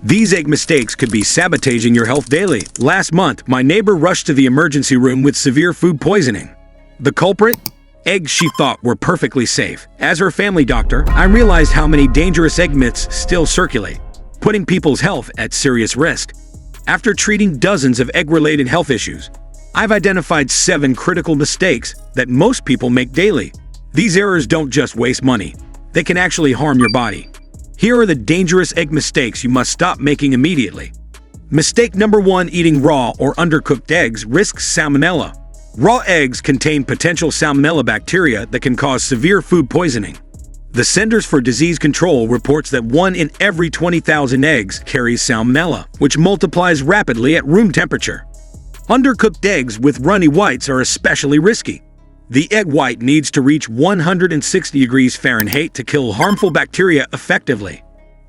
These egg mistakes could be sabotaging your health daily. Last month, my neighbor rushed to the emergency room with severe food poisoning. The culprit? Eggs she thought were perfectly safe. As her family doctor, I realized how many dangerous egg myths still circulate, putting people's health at serious risk. After treating dozens of egg-related health issues, I've identified 7 critical mistakes that most people make daily. These errors don't just waste money, they can actually harm your body. Here are the dangerous egg mistakes you must stop making immediately. Mistake number 1: eating raw or undercooked eggs risks salmonella. Raw eggs contain potential salmonella bacteria that can cause severe food poisoning. The Centers for Disease Control reports that 1 in every 20,000 eggs carries salmonella, which multiplies rapidly at room temperature. Undercooked eggs with runny whites are especially risky. The egg white needs to reach 160 degrees Fahrenheit to kill harmful bacteria effectively.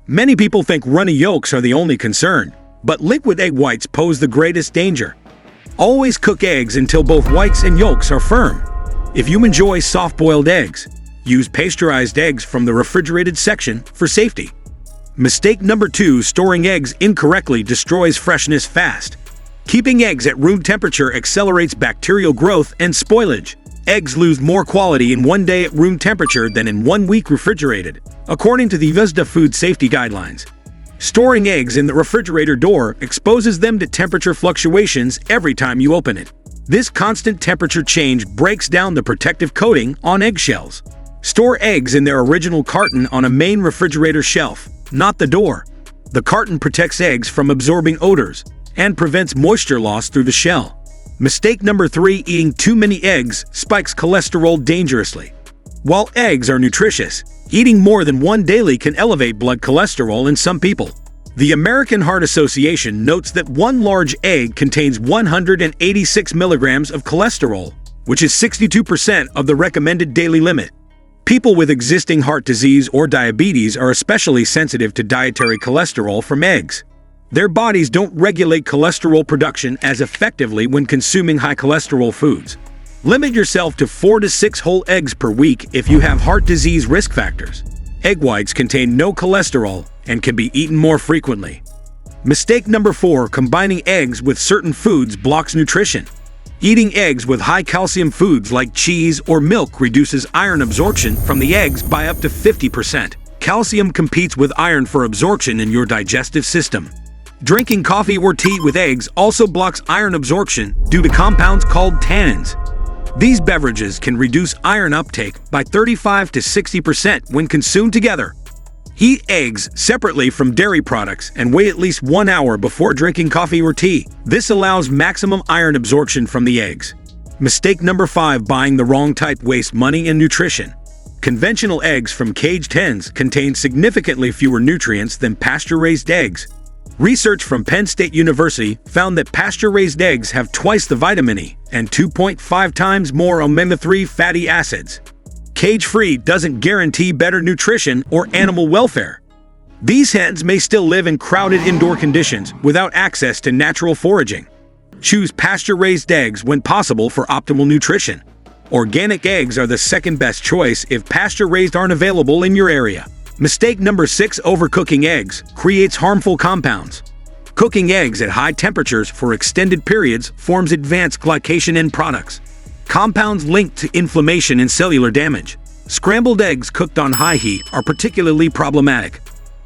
Many people think runny yolks are the only concern, but liquid egg whites pose the greatest danger. Always cook eggs until both whites and yolks are firm. If you enjoy soft-boiled eggs, use pasteurized eggs from the refrigerated section for safety. Mistake number 2: storing eggs incorrectly destroys freshness fast. Keeping eggs at room temperature accelerates bacterial growth and spoilage. Eggs lose more quality in 1 day at room temperature than in 1 week refrigerated, according to the USDA food safety guidelines. Storing eggs in the refrigerator door exposes them to temperature fluctuations every time you open it. This constant temperature change breaks down the protective coating on eggshells. Store eggs in their original carton on a main refrigerator shelf, not the door. The carton protects eggs from absorbing odors and prevents moisture loss through the shell. Mistake number 3: eating too many eggs spikes cholesterol dangerously. While eggs are nutritious, eating more than 1 daily can elevate blood cholesterol in some people. The American Heart Association notes that 1 large egg contains 186 milligrams of cholesterol, which is 62% of the recommended daily limit. People with existing heart disease or diabetes are especially sensitive to dietary cholesterol from eggs. Their bodies don't regulate cholesterol production as effectively when consuming high cholesterol foods. Limit yourself to 4 to 6 whole eggs per week if you have heart disease risk factors. Egg whites contain no cholesterol and can be eaten more frequently. Mistake number 4: combining eggs with certain foods blocks nutrition. Eating eggs with high calcium foods like cheese or milk reduces iron absorption from the eggs by up to 50%. Calcium competes with iron for absorption in your digestive system. Drinking coffee or tea with eggs also blocks iron absorption due to compounds called tannins. These beverages can reduce iron uptake by 35 to 60% when consumed together. Eat eggs separately from dairy products and wait at least 1 hour before drinking coffee or tea. This allows maximum iron absorption from the eggs. Mistake number 5: buying the wrong type wastes money and nutrition. Conventional eggs from caged hens contain significantly fewer nutrients than pasture-raised eggs. Research from Penn State University found that pasture-raised eggs have twice the vitamin E and 2.5 times more omega-3 fatty acids. Cage-free doesn't guarantee better nutrition or animal welfare. These hens may still live in crowded indoor conditions without access to natural foraging. Choose pasture-raised eggs when possible for optimal nutrition. Organic eggs are the second best choice if pasture-raised aren't available in your area. Mistake number 6: overcooking eggs creates harmful compounds. Cooking eggs at high temperatures for extended periods forms advanced glycation end products, compounds linked to inflammation and cellular damage. Scrambled eggs cooked on high heat are particularly problematic.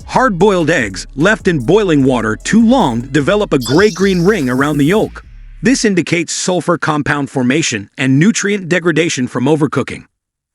Hard-boiled eggs left in boiling water too long develop a gray-green ring around the yolk. This indicates sulfur compound formation and nutrient degradation from overcooking.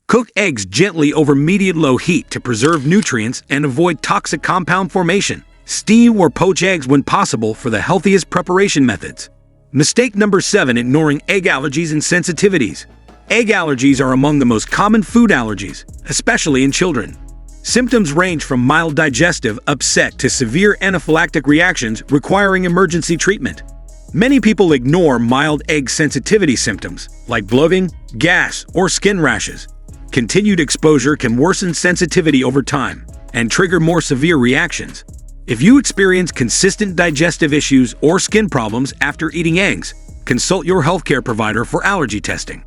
Cook eggs gently over medium-low heat to preserve nutrients and avoid toxic compound formation. Steam or poach eggs when possible for the healthiest preparation methods. Mistake number 7: ignoring egg allergies and sensitivities. Egg allergies are among the most common food allergies, especially in children. Symptoms range from mild digestive upset to severe anaphylactic reactions requiring emergency treatment. Many people ignore mild egg sensitivity symptoms like bloating, gas, or skin rashes. Continued exposure can worsen sensitivity over time and trigger more severe reactions. If you experience consistent digestive issues or skin problems after eating eggs, consult your healthcare provider for allergy testing.